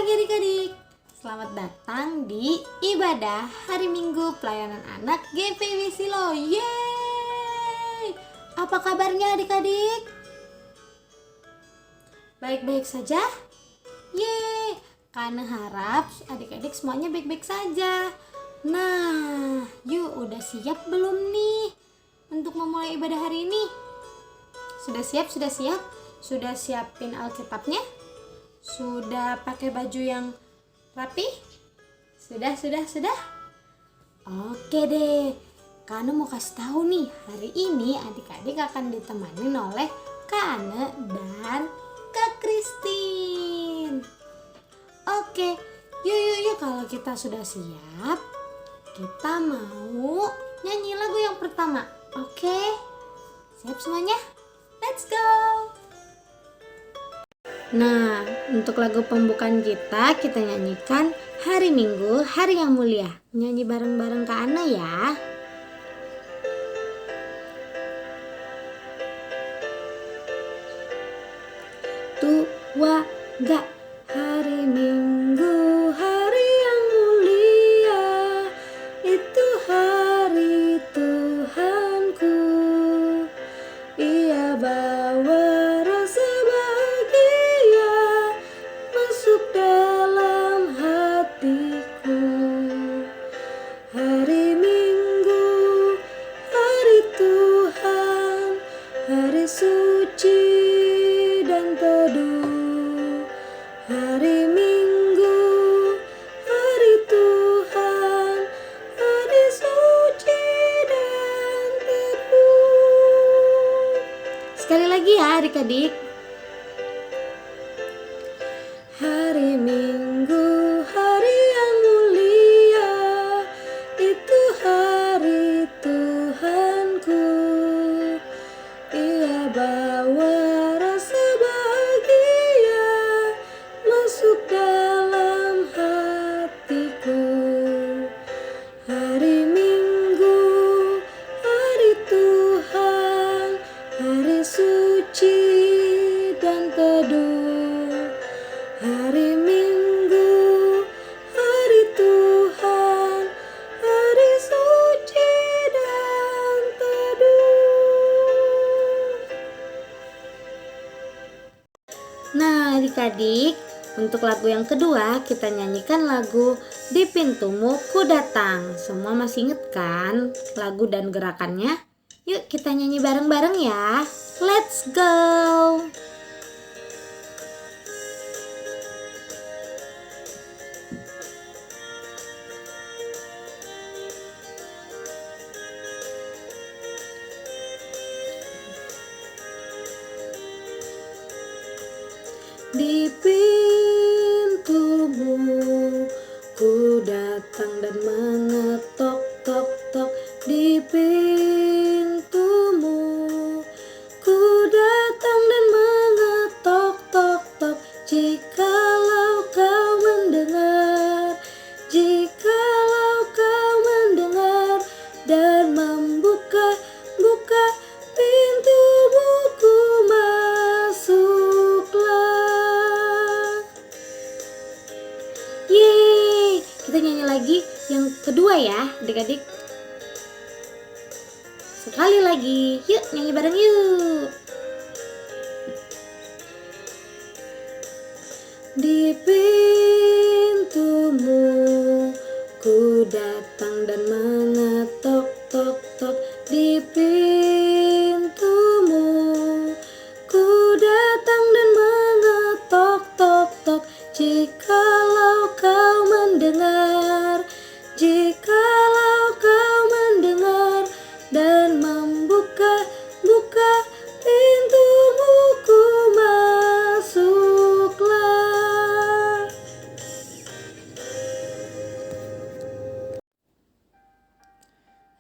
pagi adik-adik. Selamat datang di ibadah hari Minggu pelayanan anak GPW Silo. Yeay! Apa kabarnya adik-adik? Baik-baik saja? Yeay! Karena harap adik-adik semuanya baik-baik saja. Nah, yuk udah siap belum nih untuk memulai ibadah hari ini? Sudah siap? Sudah siapin Alkitabnya? Sudah pakai baju yang rapi? Sudah? Oke deh. Kak Ane mau kasih tahu nih, hari ini adik-adik akan ditemani oleh Kak Ane dan Kak Christine. Oke, yuk kalau kita sudah siap, kita mau nyanyi lagu yang pertama. Oke, siap semuanya? Let's go! Nah, untuk lagu pembukaan kita nyanyikan Hari Minggu, Hari yang Mulia. Nyanyi bareng-bareng Kak Ana ya. Tua gak hari Minggu, hari yang mulia, itu hari Tuhanku. Ia bawa rasa bahagia masuk dalam hatiku. Hari Minggu, hari Tuhan, hari suci dan teduh. Hari Minggu, hari Tuhan, hari suci dan teduh. Sekali lagi ya adik-adik. Hari Minggu, hari yang mulia, itu hari Tuhanku. Ia bawa rasa bahagia masuk dalam hatiku. Hari Minggu, hari Tuhan, hari suci dan teduh. Hari Minggu, hari Tuhan, hari suci dan teduh. Nah adik-adik, untuk lagu yang kedua kita nyanyikan lagu Di Pintumu Ku Datang. Semua masih inget kan lagu dan gerakannya? Yuk kita nyanyi bareng-bareng ya. Let's go! Di pintumu ku datang dan mengetok tok tok. Di pintumu ku datang dan mengetok tok tok. Jikalau kau mendengar, jikalau kau mendengar dan membuka pintumu, ku masuklah. Yeay, kita nyanyi lagi yang kedua ya adik-adik. Sekali lagi, yuk nyanyi bareng yuk. Di pintumu ku datang dan mengetok tok tok. Di pintumu ku datang dan mengetok tok tok. Jikalau kau mendengar, jikalau kau mendengar dan membuka pintumu, ku masuklah.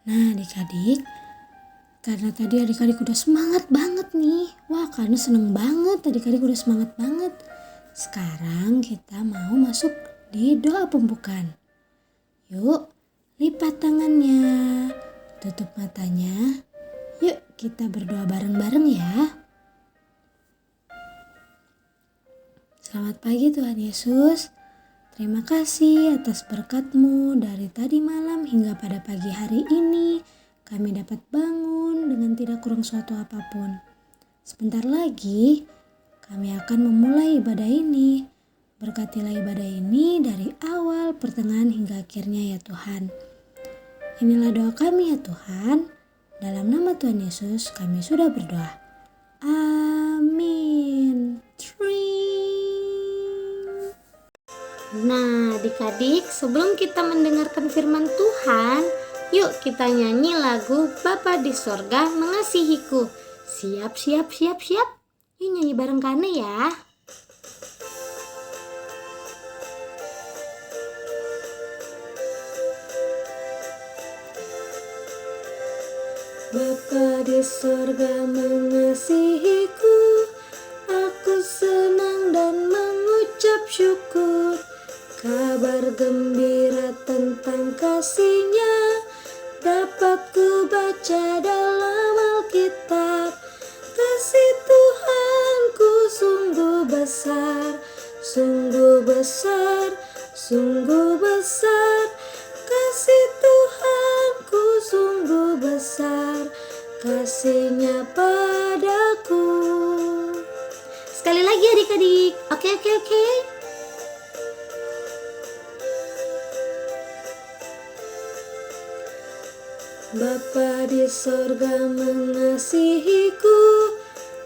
Nah adik-adik, karena tadi adik-adik udah semangat banget nih. Wah, karena seneng banget adik-adik udah semangat banget. Sekarang kita mau masuk di doa pembukaan. Yuk, lipat tangannya, tutup matanya. Yuk kita berdoa bareng-bareng ya. Selamat pagi Tuhan Yesus. Terima kasih atas berkat-Mu dari tadi malam hingga pada pagi hari ini. Kami dapat bangun dengan tidak kurang suatu apapun. Sebentar lagi kami akan memulai ibadah ini. Berkatilah ibadah ini dari awal, pertengahan hingga akhirnya ya Tuhan. Inilah doa kami ya Tuhan. Dalam nama Tuhan Yesus kami sudah berdoa. Amin. Nah, adik-adik, sebelum kita mendengarkan firman Tuhan, yuk kita nyanyi lagu Bapa di Sorga Mengasihiku. Siap. Yuk nyanyi bareng Kane ya. Bapa di sorga mengasihiku, aku senang dan mengucap syukur. Kabar gembira tentang kasih-Nya dapat ku baca dalam Alkitab. Kasih Tuhanku sungguh besar, sungguh besar, sungguh besar. Kasih Tuhanku sungguh besar, kasih-Nya padaku. Sekali lagi adik-adik. Oke. Bapa di sorga mengasihiku,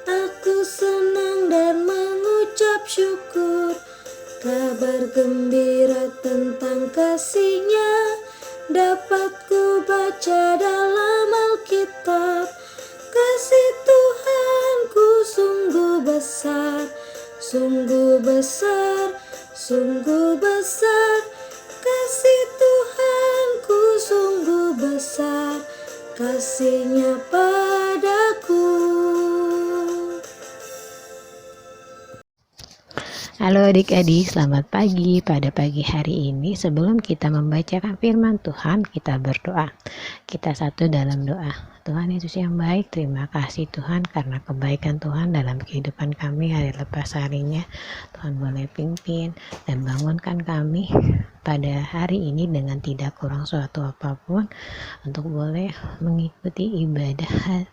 aku senang dan mengucap syukur. Kabar gembira tentang kasih-Nya dapat ku baca dalam Alkitab. Kasih Tuhanku sungguh besar, sungguh besar, sungguh besar. Kasih Tuhanku sungguh besar, kasih-Nya padaku. Halo adik-adik, selamat pagi. Pada pagi hari ini sebelum kita membacakan firman Tuhan, kita berdoa. Kita satu dalam doa. Tuhan Yesus yang baik, terima kasih Tuhan karena kebaikan Tuhan dalam kehidupan kami hari lepas harinya. Tuhan boleh pimpin dan bangunkan kami pada hari ini dengan tidak kurang suatu apapun untuk boleh mengikuti ibadah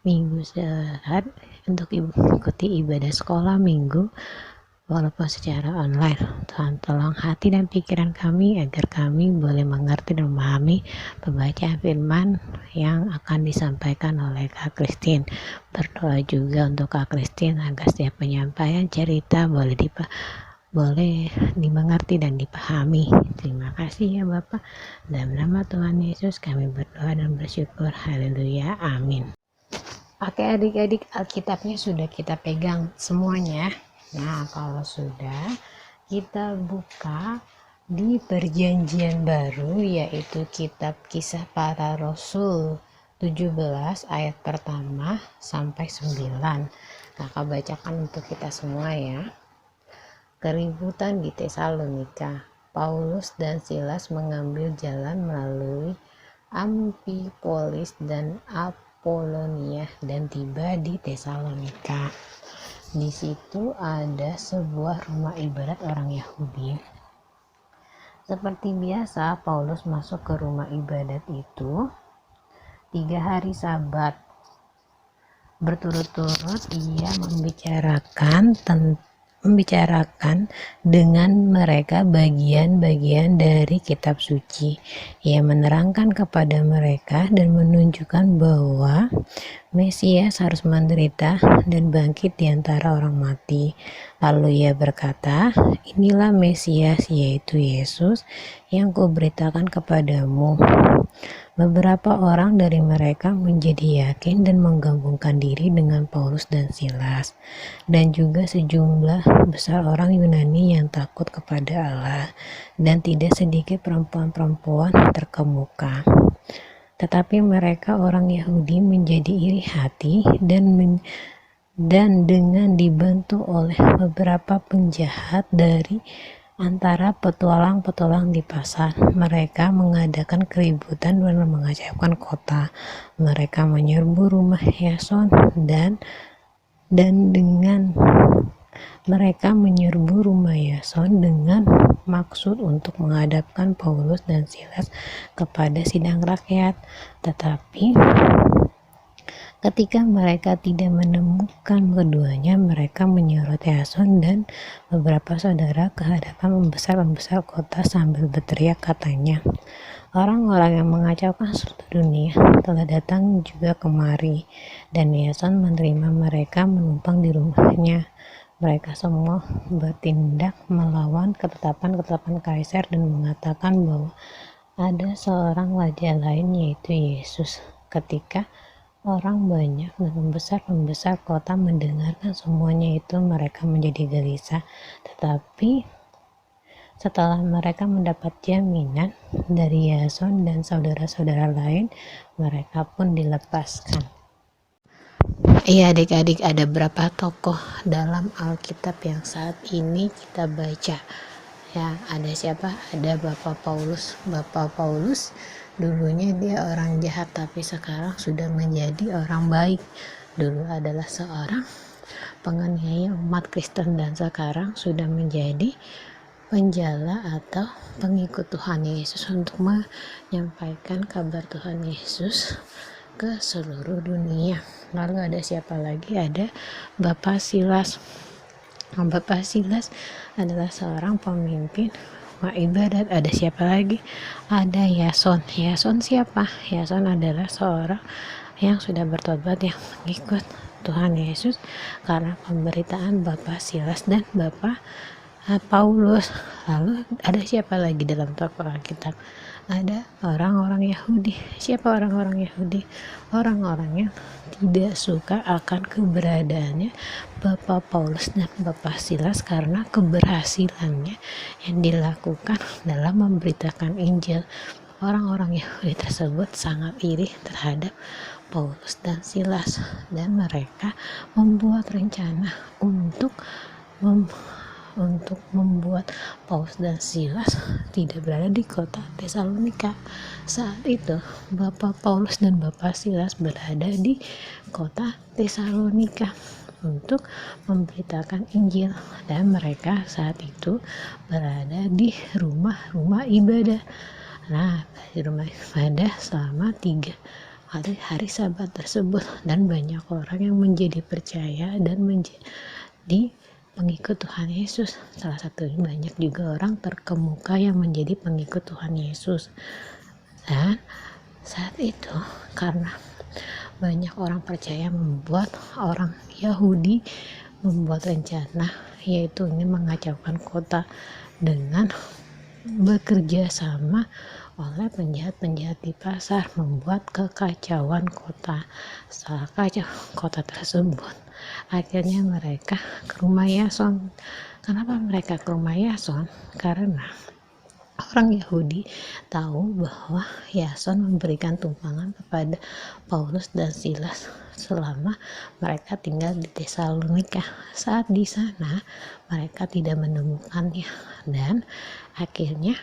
minggu sehat, untuk mengikuti ibadah sekolah minggu walaupun secara online. Tuhan tolong hati dan pikiran kami agar kami boleh mengerti dan memahami pembacaan firman yang akan disampaikan oleh Kak Christine. Berdoa juga untuk Kak Christine agar setiap penyampaian cerita boleh dimengerti dan dipahami. Terima kasih ya Bapak. Dalam nama Tuhan Yesus kami berdoa dan bersyukur. Haleluya. Amin. Oke adik-adik, Alkitabnya sudah kita pegang semuanya. Nah, kalau sudah, kita buka di Perjanjian Baru, yaitu kitab Kisah Para Rasul 17 ayat pertama sampai 9. Kakak bacakan untuk kita semua ya. Keributan di Tesalonika. Paulus dan Silas mengambil jalan melalui Amfipolis dan Apolonia dan tiba di Tesalonika. Di situ ada sebuah rumah ibadat orang Yahudi. Seperti biasa, Paulus masuk ke rumah ibadat itu 3 hari Sabat. Berturut-turut ia membicarakan dengan mereka bagian-bagian dari kitab suci. Ia menerangkan kepada mereka dan menunjukkan bahwa Mesias harus menderita dan bangkit di antara orang mati. Lalu ia berkata, inilah Mesias, yaitu Yesus yang kuberitakan kepadamu. Beberapa orang dari mereka menjadi yakin dan menggabungkan diri dengan Paulus dan Silas, dan juga sejumlah besar orang Yunani yang takut kepada Allah, dan tidak sedikit perempuan-perempuan terkemuka. Tetapi mereka orang Yahudi menjadi iri hati dan dengan dibantu oleh beberapa penjahat dari antara petualang-petualang di pasar, mereka mengadakan keributan dan mengacaukan kota. Mereka menyerbu rumah Yason dan dengan Mereka menyerbu rumah Yason dengan maksud untuk menghadapkan Paulus dan Silas kepada sidang rakyat. Tetapi ketika mereka tidak menemukan keduanya, mereka menyerot Yason dan beberapa saudara ke hadapan pembesar-pembesar kota sambil berteriak, katanya, "Orang-orang yang mengacaukan seluruh dunia telah datang juga kemari, dan Yason menerima mereka menumpang di rumahnya. Mereka semua bertindak melawan ketetapan-ketetapan kaisar dan mengatakan bahwa ada seorang raja lain, yaitu Yesus." Ketika orang banyak dan pembesar-pembesar kota mendengarkan semuanya itu, mereka menjadi gelisah. Tetapi setelah mereka mendapat jaminan dari Yason dan saudara-saudara lain, mereka pun dilepaskan. Iya adik-adik, ada berapa tokoh dalam Alkitab yang saat ini kita baca? Ya, ada siapa? Ada Bapak Paulus. Bapak Paulus dulunya dia orang jahat, tapi sekarang sudah menjadi orang baik. Dulu adalah seorang penganiaya umat Kristen dan sekarang sudah menjadi penjala atau pengikut Tuhan Yesus untuk menyampaikan kabar Tuhan Yesus ke seluruh dunia. Lalu ada siapa lagi? Ada Bapak Silas. Bapak Silas adalah seorang pemimpin rumah ibadat. Ada siapa lagi? Ada Yason. Yason siapa? Yason adalah seorang yang sudah bertobat, yang mengikut Tuhan Yesus karena pemberitaan Bapak Silas dan Bapak Paulus. Lalu ada siapa lagi dalam tokoh Alkitab? Ada orang-orang Yahudi. Siapa orang-orang Yahudi? Orang-orang yang tidak suka akan keberadaannya Bapak Paulus dan Bapak Silas karena keberhasilannya yang dilakukan dalam memberitakan Injil. Orang-orang Yahudi tersebut sangat iri terhadap Paulus dan Silas, dan mereka membuat rencana untuk membuat Paulus dan Silas tidak berada di kota Tesalonika. Saat itu Bapak Paulus dan Bapak Silas berada di kota Tesalonika untuk memberitakan Injil, dan mereka saat itu berada di rumah ibadah. Nah, di rumah ibadah selama 3 hari Sabat tersebut, dan banyak orang yang menjadi percaya dan menjadi pengikut Tuhan Yesus. Salah satunya banyak juga orang terkemuka yang menjadi pengikut Tuhan Yesus. Dan saat itu karena banyak orang percaya, membuat orang Yahudi membuat rencana, yaitu ini mengacaukan kota dengan bekerja sama oleh penjahat-penjahat di pasar, membuat kekacauan kota. Setelah kacau kota tersebut, akhirnya mereka ke rumah Yason. Kenapa mereka ke rumah Yason? Karena orang Yahudi tahu bahwa Yason memberikan tumpangan kepada Paulus dan Silas selama mereka tinggal di Tesalonika. Saat di sana mereka tidak menemukannya, dan akhirnya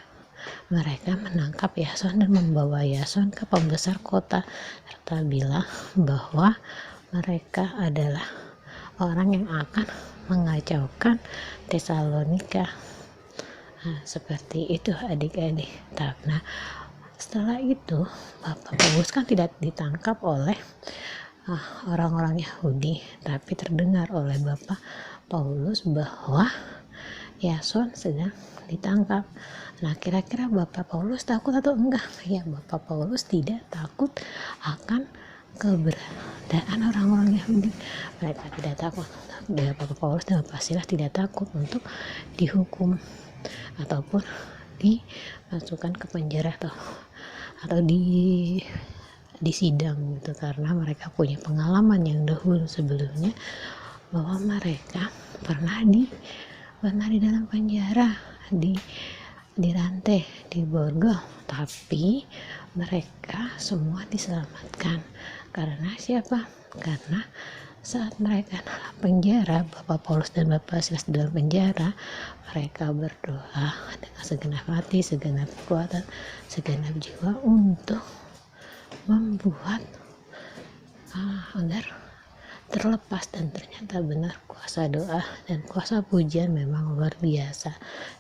mereka menangkap Yason dan membawa Yason ke pembesar kota serta bilang bahwa mereka adalah orang yang akan mengacaukan Tesalonika. Nah, seperti itu adik-adik. Nah, setelah itu Bapak Paulus kan tidak ditangkap oleh orang-orang Yahudi, tapi terdengar oleh Bapak Paulus bahwa Yason sedang ditangkap. Nah, kira-kira Bapak Paulus takut atau enggak? Ya, Bapak Paulus tidak takut akan keberadaan orang-orang Yahudi. Mereka tidak takut. Bapak Paulus dan Bapak Silas tidak takut untuk dihukum ataupun dimasukkan ke penjara atau di sidang gitu, karena mereka punya pengalaman yang dahulu sebelumnya bahwa mereka pernah di dalam penjara, dirantai, diborgol, tapi mereka semua diselamatkan. Karena siapa? Karena saat mereka dalam penjara, Bapak Paulus dan Bapak Silas dalam penjara, mereka berdoa dengan segenap hati, segenap kekuatan, segenap jiwa untuk membuat agar terlepas, dan ternyata benar kuasa doa dan kuasa pujian memang luar biasa.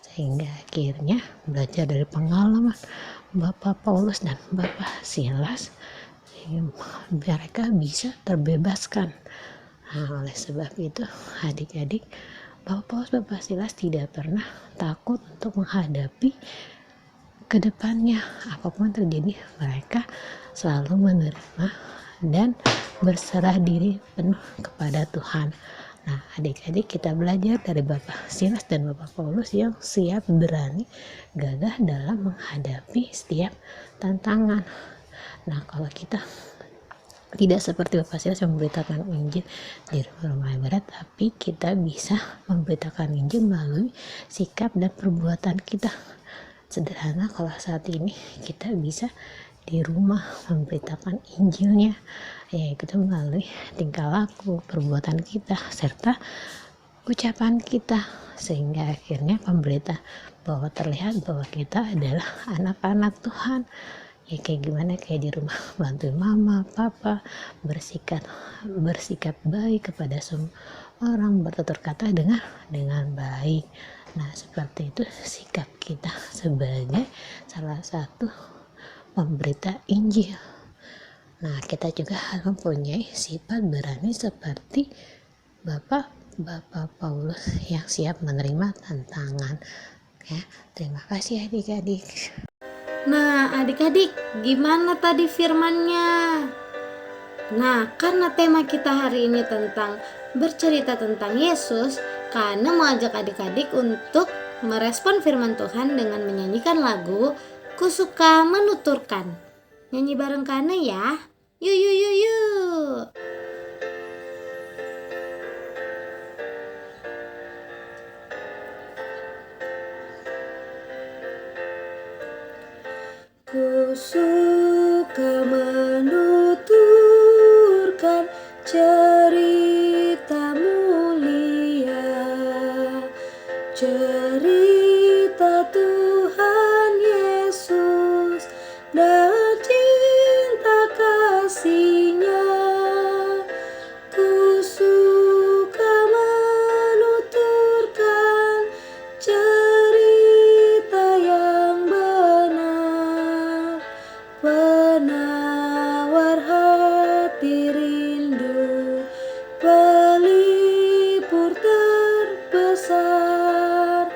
Sehingga akhirnya belajar dari pengalaman Bapak Paulus dan Bapak Silas, mereka bisa terbebaskan. Nah, oleh sebab itu adik-adik, Bapak Paulus, Bapak Silas tidak pernah takut untuk menghadapi ke depannya. Apapun terjadi, mereka selalu menerima dan berserah diri penuh kepada Tuhan. Nah, adik-adik, kita belajar dari Bapak Silas dan Bapak Paulus yang siap, berani, gagah dalam menghadapi setiap tantangan. Nah, kalau kita tidak seperti Bapak Silas yang memberitakan Injil di rumah ibadat, tapi kita bisa memberitakan Injil melalui sikap dan perbuatan kita. Sederhana, kalau saat ini kita bisa di rumah memberitakan Injilnya, yaitu melalui tingkah laku, perbuatan kita, serta ucapan kita, sehingga akhirnya pemberita bahwa terlihat bahwa kita adalah anak-anak Tuhan. Ya kayak gimana, kayak di rumah bantuin mama, papa, bersikap baik kepada semua orang, bertutur kata dengan baik. Nah, seperti itu sikap kita sebagai salah satu pemberita Injil. Nah, kita juga harus mempunyai sifat berani seperti Bapak Paulus yang siap menerima tantangan. Ya, terima kasih adik-adik. Nah, adik-adik, gimana tadi firmannya? Nah, karena tema kita hari ini tentang bercerita tentang Yesus, Kana mengajak adik-adik untuk merespon firman Tuhan dengan menyanyikan lagu Ku Suka Menuturkan. Nyanyi bareng Kana ya. Yuk, yuk, yuk, yuk. Ku suka menuturkan cerita mulia, cerita Tuhan Yesus dan cinta kasih-Nya. Ku suka menuturkan cerita yang benar, penawar hati rindu, pelipur terbesar.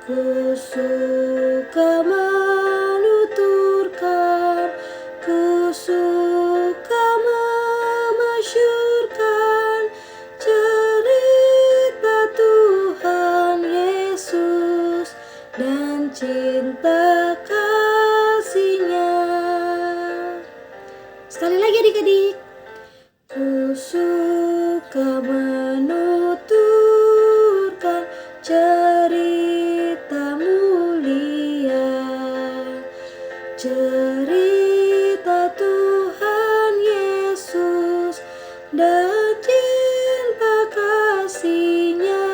Ku suka menuturkan, ku suka memasyurkan cerita Tuhan Yesus dan cinta kasih-Nya. Sekali lagi adik-adik. Ku suka menuturkan cerita mulia, cerita Tuhan Yesus dan cinta kasih-Nya.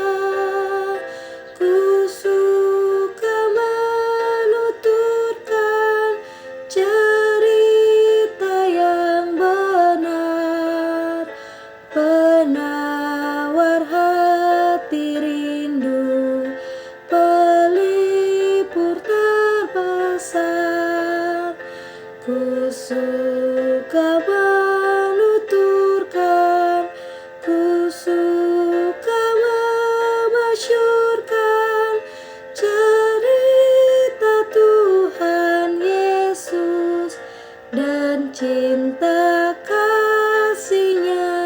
Ku suka menuturkan cerita yang benar, penawar hati rindu, pelipur terbesar. Ku suka menuturkan, ku suka memasyurkan cerita Tuhan Yesus dan cinta kasih-Nya.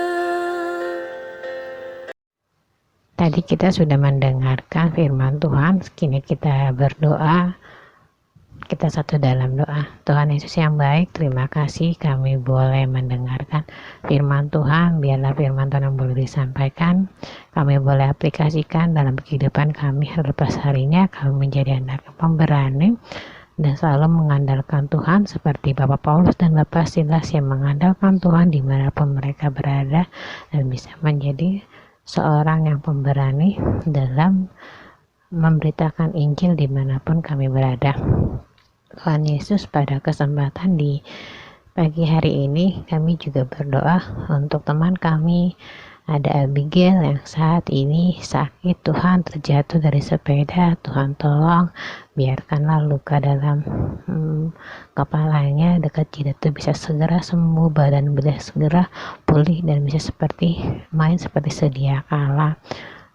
Tadi kita sudah mendengarkan firman Tuhan, kini kita berdoa. Kita satu dalam doa. Tuhan Yesus yang baik, terima kasih kami boleh mendengarkan firman Tuhan. Biarlah firman Tuhan yang boleh disampaikan, kami boleh aplikasikan dalam kehidupan kami lepas harinya. Kami menjadi anak pemberani dan selalu mengandalkan Tuhan seperti Bapak Paulus dan Bapak Silas yang mengandalkan Tuhan dimanapun mereka berada, dan bisa menjadi seorang yang pemberani dalam memberitakan Injil dimanapun kami berada. Tuhan Yesus, pada kesempatan di pagi hari ini kami juga berdoa untuk teman kami Ada Abigail yang saat ini sakit, Tuhan, terjatuh dari sepeda. Tuhan tolong biarkanlah luka dalam kepalanya dekat jidat itu bisa segera sembuh, badan bisa segera pulih dan bisa seperti main seperti sedia kala.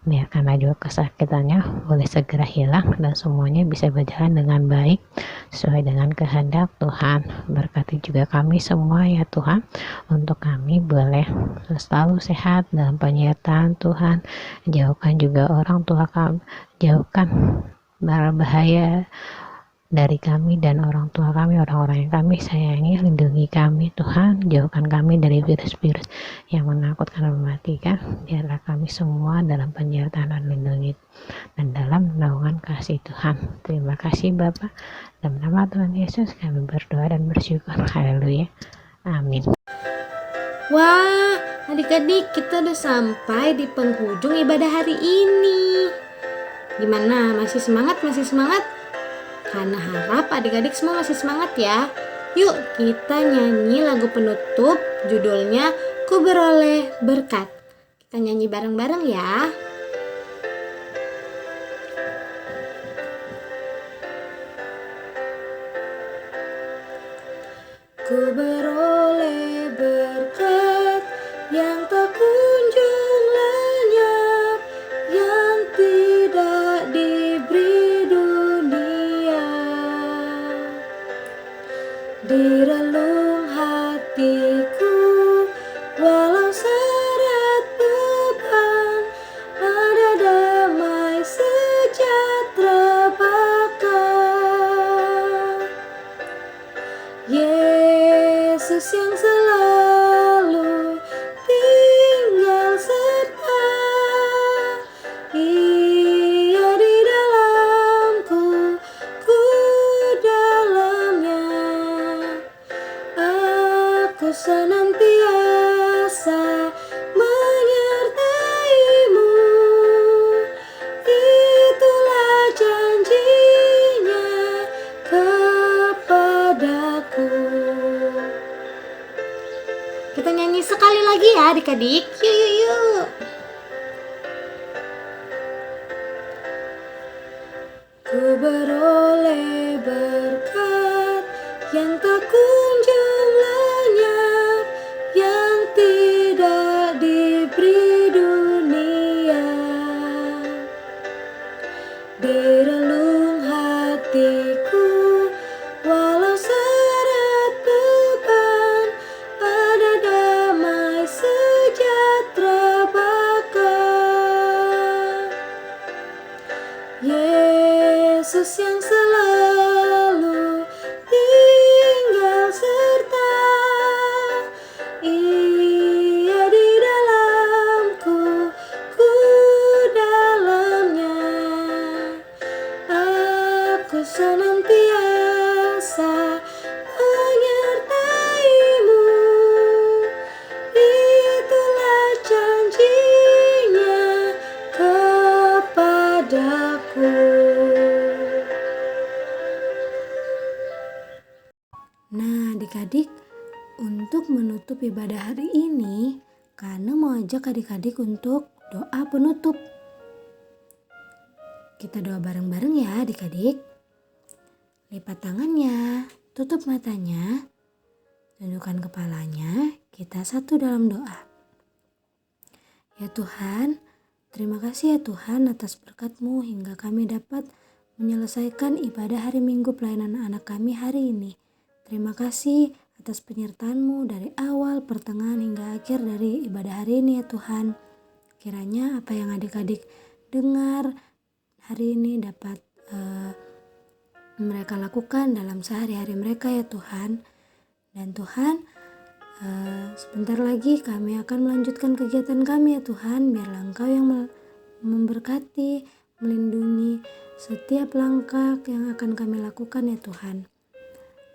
Biarkanlah juga kesakitannya boleh segera hilang dan semuanya bisa berjalan dengan baik sesuai dengan kehendak Tuhan. Berkati juga kami semua ya Tuhan, untuk kami boleh selalu sehat dalam penyertaan Tuhan. Jauhkan juga orang tua kami, jauhkan bahaya dari kami dan orang tua kami, orang-orang yang kami sayangi. Lindungi kami Tuhan, jauhkan kami dari virus-virus yang menakutkan dan mematikan. Biarlah kami semua dalam penyertaan dan lindungi dan dalam naungan kasih Tuhan. Terima kasih Bapa, dalam nama Tuhan Yesus kami berdoa dan bersyukur. Haleluya, amin. Wah, adik-adik, kita udah sampai di penghujung ibadah hari ini. Gimana? Masih semangat? Masih semangat? Karena harap adik-adik semua masih semangat ya. Yuk kita nyanyi lagu penutup, judulnya Ku Beroleh Berkat. Kita nyanyi bareng-bareng ya. Ku beroleh berkat yang tak kunjung lenyap, yang tidak diberi dunia. Di relung hatiku, walau seret beban, ada damai sejahtera bakal. Yesus yang selalu tinggal serta, Ia di dalamku, ku dalamnya. Aku senantiasa menyertaimu, itulah janjinya kepadaku. Kita nyanyi sekali lagi ya adik-adik. Yuk. Ku beroleh berkat yang tak kunjung lenyap, yang tidak diberi dunia. Di relung hatiku, walau seret beban, ada damai sejahtera bakal. Yesus yang selalu tinggal serta, Ia di dalamku, ku dalamnya. Aku senantiasa menyertaimu, itulah janjinya kepadaku. Nah adik-adik, untuk menutup ibadah hari ini, Kana mau ajak adik-adik untuk doa penutup. Kita doa bareng-bareng ya adik-adik. Lipat tangannya, tutup matanya, tundukkan kepalanya, kita satu dalam doa. Ya Tuhan, terima kasih ya Tuhan atas berkat-Mu hingga kami dapat menyelesaikan ibadah hari Minggu pelayanan anak kami hari ini. Terima kasih atas penyertaan-Mu dari awal, pertengahan hingga akhir dari ibadah hari ini ya Tuhan. Kiranya apa yang adik-adik dengar hari ini dapat mereka lakukan dalam sehari-hari mereka ya Tuhan. Dan Tuhan, sebentar lagi kami akan melanjutkan kegiatan kami ya Tuhan. Biarlah Engkau yang memberkati, melindungi setiap langkah yang akan kami lakukan ya Tuhan.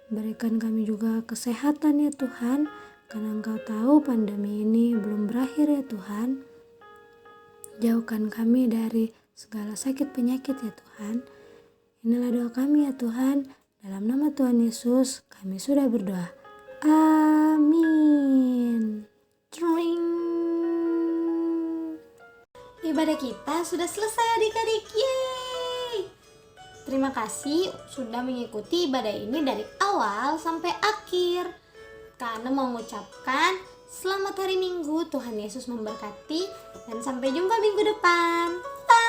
Berikan kami juga kesehatan ya Tuhan, karena Engkau tahu pandemi ini belum berakhir ya Tuhan. Jauhkan kami dari segala sakit penyakit ya Tuhan. Inilah doa kami ya Tuhan. Dalam nama Tuhan Yesus kami sudah berdoa. Amin. Tring. Ibadah kita sudah selesai adik-adik. Yeay! Terima kasih sudah mengikuti ibadah ini dari awal sampai akhir. Karena mau mengucapkan selamat hari Minggu, Tuhan Yesus memberkati, dan sampai jumpa minggu depan. Bye!